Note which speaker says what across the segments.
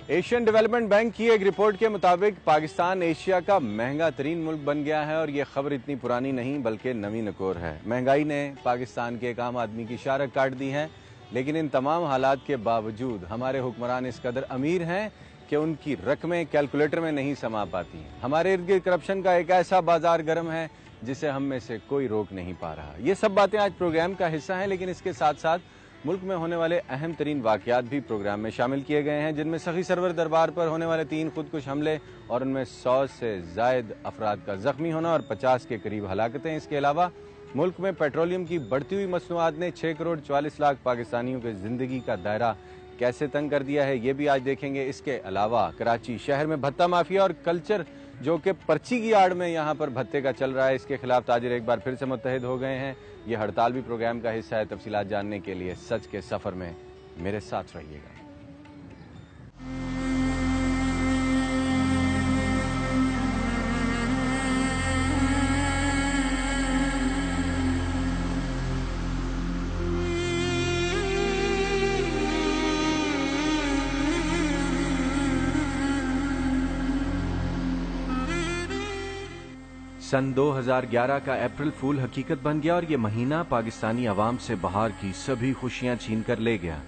Speaker 1: Asian development bank की एक report के मुताबिक पाकिस्तान एशिया का महंगा तरीन मुल्क बन गया है और यह खबर इतनी पुरानी नहीं बल्कि नवी नकोर है। महंगाई ने पाकिस्तान के एक आम आदमी की शारक काट दी है, लेकिन इन तमाम हालात के बावजूद हमारे हुक्मरान इस कदर अमीर हैं कि उनकी रकमें कैलकुलेटर में नहीं समा पाती। हमारे इर्द गिर्द करप्शन का एक ऐसा बाजार गर्म है जिसे हम में से कोई रोक नहीं पा रहा। ये सब बातें आज प्रोग्राम का हिस्सा हैं, लेकिन इसके साथ साथ मुल्क में होने वाले अहम तरीन वाकयात भी प्रोग्राम में शामिल किए गए हैं, जिनमें सखी सरवर दरबार पर होने वाले 3 खुदकुश हमले और उनमें 100 से जायद अफराद का जख्मी होना और 50 के करीब हलाकतें। इसके अलावा मुल्क में पेट्रोलियम की बढ़ती हुई मसनूआत ने 6 करोड़ 44 लाख पाकिस्तानियों के जिंदगी का दायरा कैसे तंग कर दिया है, ये भी आज देखेंगे। इसके अलावा कराची शहर में भत्ता माफिया और कल्चर जो कि पर्ची की आड़ में यहाँ पर भत्ते का चल रहा है, इसके खिलाफ ताजिर एक बार फिर से मुत्तहिद हो गए हैं। ये हड़ताल भी प्रोग्राम का हिस्सा है। तफसीलात जानने के लिए सच के सफर में मेरे साथ रहिएगा। सन 2011 का अप्रैल फूल हकीकत बन गया और ये महीना पाकिस्तानी अवाम से बहार की सभी खुशियां छीन कर ले गया।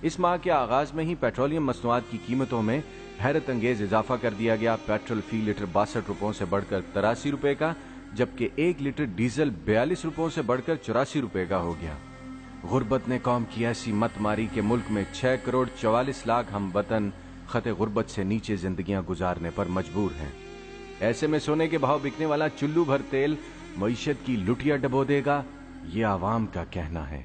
Speaker 1: इस माह के आगाज में ही पेट्रोलियम मसनूआत की कीमतों में हैरत अंगेज इजाफा कर दिया गया। पेट्रोल फी लीटर 62 रुपयों से बढ़कर 83 रुपए का, जबकि 1 लीटर डीजल 42 रुपयों से बढ़कर 84 रुपए का हो गया। गुर्बत ने कौम की ऐसी मत मारी कि मुल्क में 6 करोड़ 44 लाख हम वतन खते गुर्बत से नीचे जिंदगियां गुजारने पर मजबूर हैं। ऐसे में सोने के भाव बिकने वाला चुल्लू भर तेल मईशत की लुटिया डबो देगा, ये आवाम का कहना है।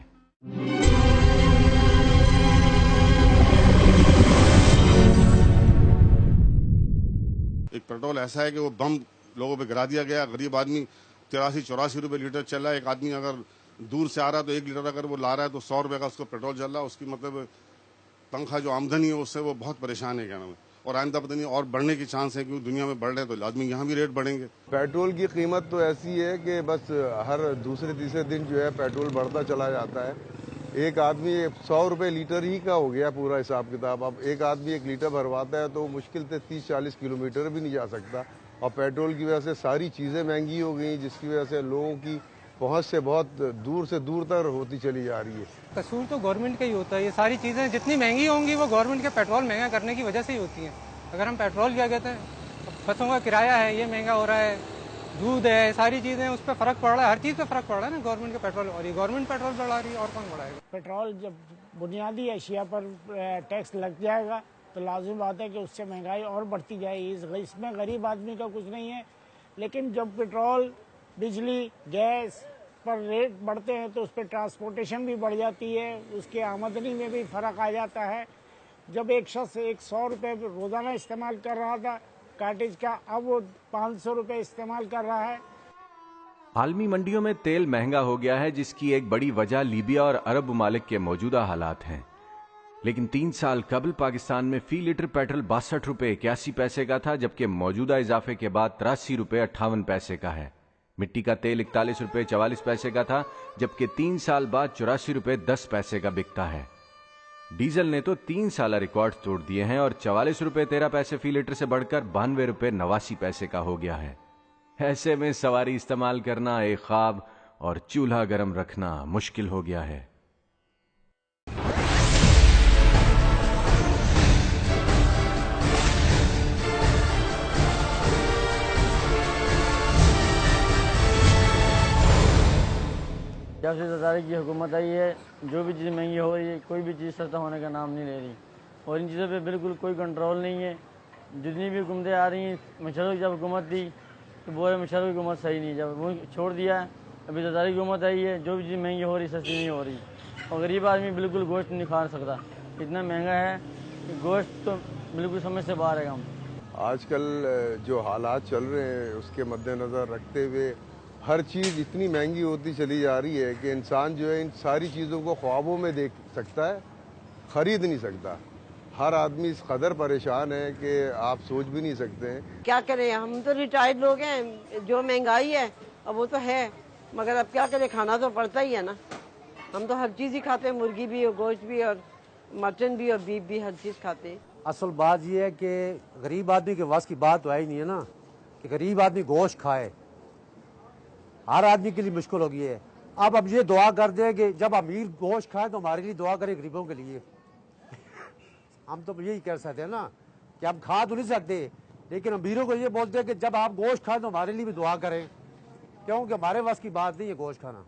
Speaker 2: एक पेट्रोल ऐसा है कि वो बम लोगों पे गिरा दिया गया। गरीब आदमी 83-84 रुपए लीटर चल रहा है। एक आदमी अगर दूर से आ रहा है तो 1 लीटर अगर वो ला रहा है तो 100 रुपए का उसको पेट्रोल चल रहा है। उसकी मतलब तनख्वाह जो आमदनी है उससे वो बहुत परेशान है। कहना और आइंदा पता नहीं और बढ़ने की चांस है, क्योंकि दुनिया में बढ़ रहे हैं तो लाजमी यहाँ भी रेट बढ़ेंगे।
Speaker 3: पेट्रोल की कीमत तो ऐसी है कि बस हर दूसरे तीसरे दिन जो है पेट्रोल बढ़ता चला जाता है। एक आदमी 100 रुपए लीटर ही का हो गया पूरा हिसाब किताब। अब एक आदमी 1 लीटर भरवाता है तो मुश्किल से 30-40 किलोमीटर भी नहीं जा सकता। और पेट्रोल की वजह से सारी चीज़ें महंगी हो गई, जिसकी वजह से लोगों की पहुँच से बहुत दूर तक होती चली जा रही है।
Speaker 4: कसूर तो गवर्नमेंट का ही होता है। ये सारी चीज़ें जितनी महंगी होंगी वो गवर्नमेंट के पेट्रोल महंगा करने की वजह से ही होती हैं। अगर हम पेट्रोल क्या कहते हैं, बसों का किराया है ये महंगा हो रहा है, दूध है, सारी चीज़ें उस पर फ़र्क पड़ रहा है, हर चीज़ पे फ़र्क पड़ रहा है ना गवर्नमेंट के पेट्रोल। और ये गवर्नमेंट पेट्रोल बढ़ा रही है और कौन बढ़ाएगा?
Speaker 5: पेट्रोल जब बुनियादी अशिया पर टैक्स लग जाएगा तो लाजिम बात है कि उससे महंगाई और बढ़ती जाएगी। इसमें गरीब आदमी का कुछ नहीं है, लेकिन जब पेट्रोल, बिजली, गैस पर रेट बढ़ते हैं तो उस पर ट्रांसपोर्टेशन भी बढ़ जाती है, उसके आमदनी में भी फ़र्क आ जाता है। जब एक शख्स 100 रुपये रोज़ाना इस्तेमाल कर रहा था कार्टेज का, अब वो 500 रुपये इस्तेमाल कर रहा है।
Speaker 1: आलमी मंडियों में तेल महंगा हो गया है, जिसकी एक बड़ी वजह लीबिया और अरब ममालिक के मौजूदा हालात हैं। लेकिन 3 साल कबल पाकिस्तान में फी लीटर पेट्रोल 62 रुपये 81 पैसे का था, जबकि मौजूदा इजाफे के बाद 83 रुपये 58 पैसे का है। मिट्टी का तेल 41 रुपये 44 पैसे का था, जबकि 3 साल बाद 84 रुपये 10 पैसे का बिकता है। डीजल ने तो 3 साल रिकॉर्ड तोड़ दिए हैं और 44 रुपये 13 पैसे फी लीटर से बढ़कर 92 रुपये 89 पैसे का हो गया है। ऐसे में सवारी इस्तेमाल करना एक ख्वाब और चूल्हा गर्म रखना मुश्किल हो गया है।
Speaker 6: जब से सरकार की हुकूमत आई है, जो भी चीज़ महंगी हो रही है, कोई भी चीज़ सस्ता होने का नाम नहीं ले रही और इन चीज़ों पे बिल्कुल कोई कंट्रोल नहीं है। जितनी भी हुकूमतें आ रही हैं, मुशर्रफ की जब हुकूमत थी तो बोले मुशर्रफ की हुकूमत सही नहीं, जब वो छोड़ दिया, अभी सरकारी हुकूमत आई है, जो भी चीज़ महंगी हो रही सस्ती नहीं हो रही और गरीब आदमी बिल्कुल गोश्त नहीं खा सकता, इतना महंगा है कि गोश्त तो बिल्कुल समझ से बाहर है। हम
Speaker 3: आजकल जो हालात चल रहे हैं उसके मद्देनज़र रखते हुए हर चीज़ इतनी महंगी होती चली जा रही है कि इंसान जो है इन सारी चीज़ों को ख्वाबों में देख सकता है, ख़रीद नहीं सकता। हर आदमी इस कदर परेशान है कि आप सोच भी नहीं सकते हैं।
Speaker 7: क्या करें, हम तो रिटायर्ड लोग हैं, जो महंगाई है अब वो तो है, मगर अब क्या करें, खाना तो पड़ता ही है ना। हम तो हर चीज़ ही खाते हैं, मुर्गी भी और गोश्त भी और मटन भी और बीफ भी, हर चीज़ खाते हैं।
Speaker 8: असल बात यह है कि गरीब आदमी के वास की बात तो है ही नहीं है ना कि गरीब आदमी गोश्त खाए। हर आदमी के लिए मुश्किल हो गई है। अब ये दुआ कर दे कि जब अमीर गोश्त खाए तो हमारे लिए दुआ करे गरीबों के लिए। हम तो यही कर सकते हैं ना कि हम खा तो नहीं सकते, लेकिन अमीरों को ये बोलते हैं कि जब आप गोश्त खाएं तो हमारे लिए भी दुआ करें, क्योंकि हमारे वास की बात नहीं है गोश्त खाना।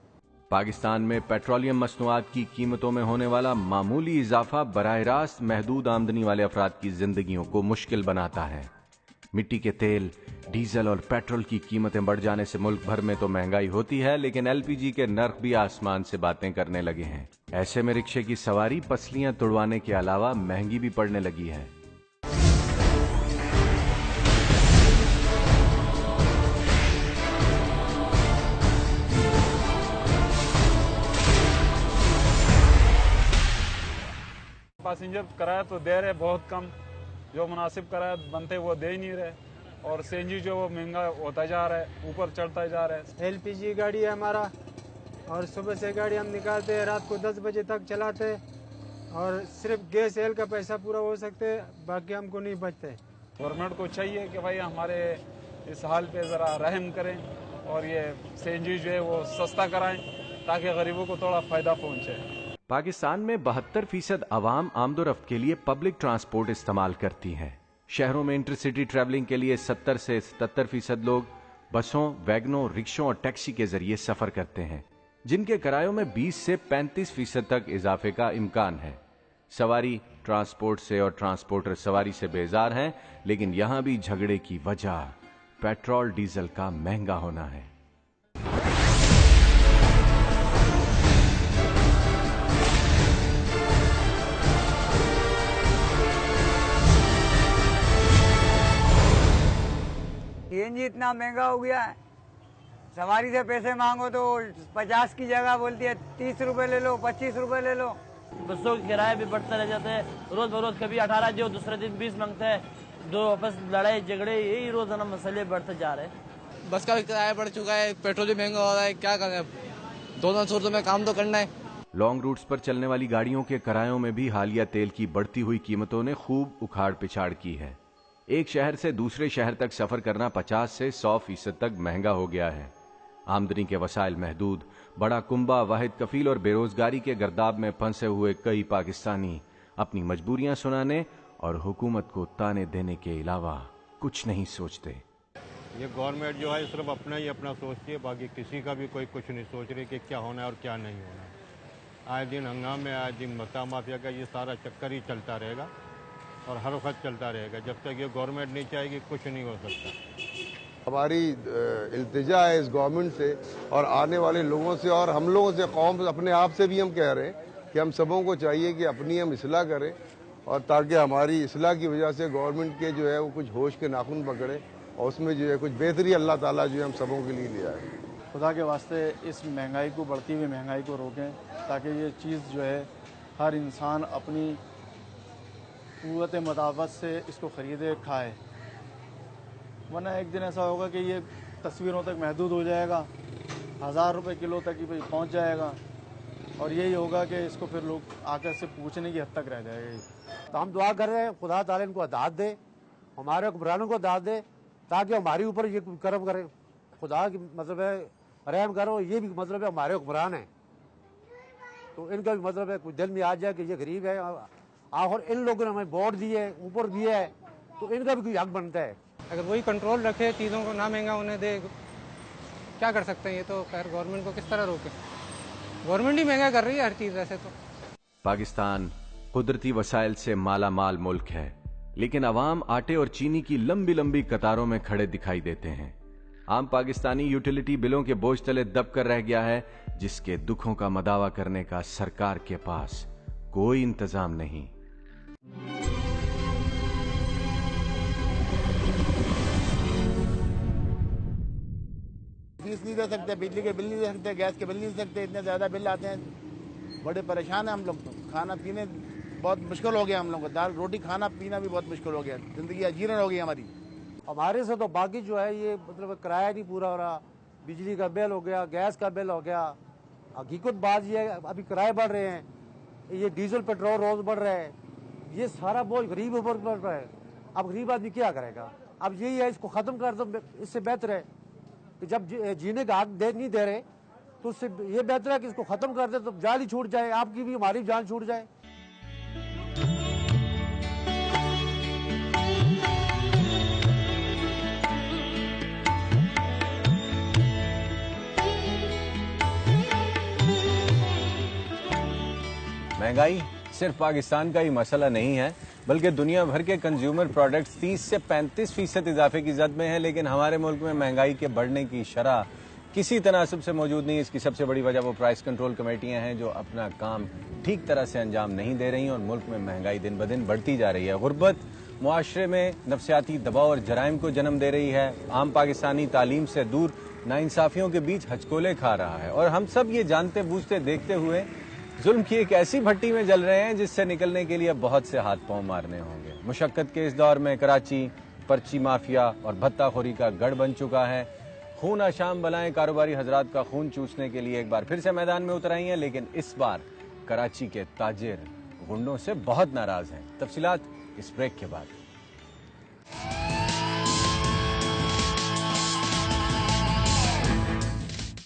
Speaker 1: पाकिस्तान में पेट्रोलियम मसनूआत की कीमतों में होने वाला मामूली इजाफा बराह रास्त महदूद आमदनी वाले अफराद की जिंदगियों को मुश्किल बनाता है। मिट्टी के तेल, डीजल और पेट्रोल की कीमतें बढ़ जाने से मुल्क भर में तो महंगाई होती है, लेकिन एलपीजी के नर्ख भी आसमान से बातें करने लगे हैं। ऐसे में रिक्शे की सवारी पसलियां तुड़वाने के अलावा महंगी भी पड़ने लगी है।
Speaker 9: पैसेंजर किराया तो दे रहे बहुत कम, जो मुनासिब किराया बनते वो दे ही नहीं रहे, और सीएनजी जो वो महंगा होता जा रहा है, ऊपर चढ़ता जा रहा है।
Speaker 4: एलपीजी गाड़ी है हमारा, और सुबह से गाड़ी हम निकालते हैं, रात को 10 बजे तक चलाते हैं, और सिर्फ गैस एल का पैसा पूरा हो सकते हैं, बाकी हमको नहीं बचते।
Speaker 9: गवर्नमेंट को चाहिए कि भाई हमारे इस हाल पे ज़रा रहम करें और ये सीएनजी जो है वो सस्ता कराएं ताकि गरीबों को थोड़ा फ़ायदा पहुँचे।
Speaker 1: पाकिस्तान में 72% आवाम आमदोरफ्त के लिए पब्लिक ट्रांसपोर्ट इस्तेमाल करती है। शहरों में इंटरसिटी ट्रैवलिंग के लिए 70 से 77% लोग बसों, वैगनों, रिक्शों और टैक्सी के जरिए सफर करते हैं, जिनके किरायों में 20 से 35% तक इजाफे का इम्कान है। सवारी ट्रांसपोर्ट से और ट्रांसपोर्टर सवारी से बेजार हैं, लेकिन यहां भी झगड़े की वजह पेट्रोल डीजल का महंगा होना है।
Speaker 10: सीएनजी इतना महंगा हो गया है, सवारी से पैसे मांगो तो 50 की जगह बोलती है 30 रुपए ले लो, 25 रुपए ले लो।
Speaker 6: बसों के किराए भी बढ़ते रह जाते हैं, रोज बरोज कभी 18 जो दूसरे दिन 20 मांगते हैं, दो आपस लड़ाई झगड़े, यही रोजाना मसले बढ़ते जा रहे हैं।
Speaker 11: बस का भी किराया बढ़ चुका है, पेट्रोल भी महंगा हो रहा है, क्या करें, दोनों सूरतों में काम तो करना है।
Speaker 1: लॉन्ग रूट्स पर चलने वाली गाड़ियों के किरायों में भी हालिया तेल की बढ़ती हुई कीमतों ने खूब उखाड़ पिछाड़ की है। एक शहर से दूसरे शहर तक सफर करना 50 से 100% तक महंगा हो गया है। आमदनी के वसाइल महदूद, बड़ा कुंबा, वाहिद कफील और बेरोजगारी के गर्दाब में फंसे हुए कई पाकिस्तानी अपनी मजबूरियां सुनाने और हुकूमत को ताने देने के अलावा कुछ नहीं सोचते।
Speaker 12: ये गवर्नमेंट जो है सिर्फ अपना ही अपना सोचती है, बाकी किसी का भी कोई कुछ नहीं सोच रही कि क्या होना है और क्या नहीं होना। आए दिन हंगामे, आए दिन मता माफिया का ये सारा चक्कर ही चलता रहेगा और हर वक्त चलता रहेगा। जब तक ये गवर्नमेंट नहीं चाहेगी कुछ नहीं हो सकता।
Speaker 3: हमारी इल्तिजा है इस गवर्नमेंट से और आने वाले लोगों से और हम लोगों से, कौम अपने आप से भी हम कह रहे हैं कि हम सबों को चाहिए कि अपनी हम इस्लाह करें, और ताकि हमारी इस्लाह की वजह से गवर्नमेंट के जो है वो कुछ होश के नाखून पकड़े और उसमें जो है कुछ बेहतरी अल्लाह ताला जो है हम सबों के लिए ले आए।
Speaker 13: खुदा के वास्ते इस महंगाई को, बढ़ती हुई महंगाई को रोकें, ताकि ये चीज़ जो है हर इंसान अपनी क़ुव्वत मुताबत से इसको ख़रीदे, खाए, वरना एक दिन ऐसा होगा कि ये तस्वीरों तक महदूद हो जाएगा, 1000 रुपये किलो तक ही पहुँच जाएगा, और यही होगा कि इसको फिर लोग आकर से पूछने की हद तक रह जाएगा।
Speaker 8: तो हम दुआ कर रहे हैं खुदा ताला इनको अदात दे, हमारे हुक्मरानों को अदात दे, ताकि हमारे ऊपर ये करम करे। खुदा की मतलब है रहम करो, ये भी मतलब है हमारे हुक्मरान हैं, तो इनका भी मतलब है कुछ दिल में आ जाए कि ये गरीब है, और इन लोगों ने हमें वोट दिए, ऊपर दिया है, तो इनका भी कोई हक बनता है।
Speaker 4: अगर वही कंट्रोल रखे, चीज़ों को ना महंगा होने दे, क्या कर सकते हैं। ये तो खैर गवर्नमेंट को किस तरह रोके, गवर्नमेंट ही महंगा कर रही है हर चीज़ वैसे तो।
Speaker 1: पाकिस्तान कुदरती वसाइल से माला माल मुल्क है, लेकिन अवाम आटे और चीनी की लंबी लंबी कतारों में खड़े दिखाई देते हैं। आम पाकिस्तानी यूटिलिटी बिलों के बोझ तले दब कर रह गया है, जिसके दुखों का मदावा करने का सरकार के पास कोई इंतजाम नहीं।
Speaker 14: फीस नहीं दे सकते, बिजली के बिल नहीं दे सकते, गैस के बिल नहीं दे सकते, इतने ज़्यादा बिल आते हैं, बड़े परेशान हैं हम लोग। तो खाना पीने बहुत मुश्किल हो गया हम लोगों को, दाल रोटी खाना पीना भी बहुत मुश्किल हो गया, ज़िंदगी अजीर्ण हो गई हमारी।
Speaker 8: हमारे से तो बाकी जो है ये मतलब किराया नहीं पूरा हो रहा, बिजली का बिल हो गया, गैस का बिल हो गया। हकीकत बात ये है अभी किराए बढ़ रहे हैं, ये डीजल पेट्रोल रोज बढ़ रहे हैं, ये सारा बोझ गरीब ऊपर पड़ रहा है। अब गरीब आदमी क्या करेगा? अब यही है, इसको ख़त्म कर दो, इससे बेहतर है कि जब जीने का हक नहीं दे रहे तो उससे ये बेहतर है कि इसको ख़त्म कर दे, तो जान ही छूट जाए, आपकी भी हमारी भी जान छूट जाए।
Speaker 1: महंगाई सिर्फ पाकिस्तान का ही मसला नहीं है, बल्कि दुनिया भर के कंज्यूमर प्रोडक्ट्स 30 से 35% इजाफे की जद में है। लेकिन हमारे मुल्क में महंगाई के बढ़ने की शरह किसी तनासब से मौजूद नहीं। इसकी सबसे बड़ी वजह वो प्राइस कंट्रोल कमेटियां हैं जो अपना काम ठीक तरह से अंजाम नहीं दे रही और मुल्क में महंगाई दिन ब दिन बढ़ती जा रही है। गुर्बत मुआशरे में नफसियाती दबाव और जराइम को जन्म दे रही है। आम पाकिस्तानी तालीम से दूर नाइंसाफियों के बीच हचकोले खा रहा है और हम सब ये जानते बूझते देखते हुए जुल्म की एक ऐसी भट्टी में जल रहे हैं जिससे निकलने के लिए बहुत से हाथ पांव मारने होंगे। मुशक्कत के इस दौर में कराची पर्ची माफिया और भत्ताखोरी का गढ़ बन चुका है। खून आशाम बलाएं कारोबारी हजरात का खून चूसने के लिए एक बार फिर से मैदान में उतर आई हैं, लेकिन इस बार कराची के ताजिर गुंडों से बहुत नाराज हैं। तफसीलात इस ब्रेक के बाद।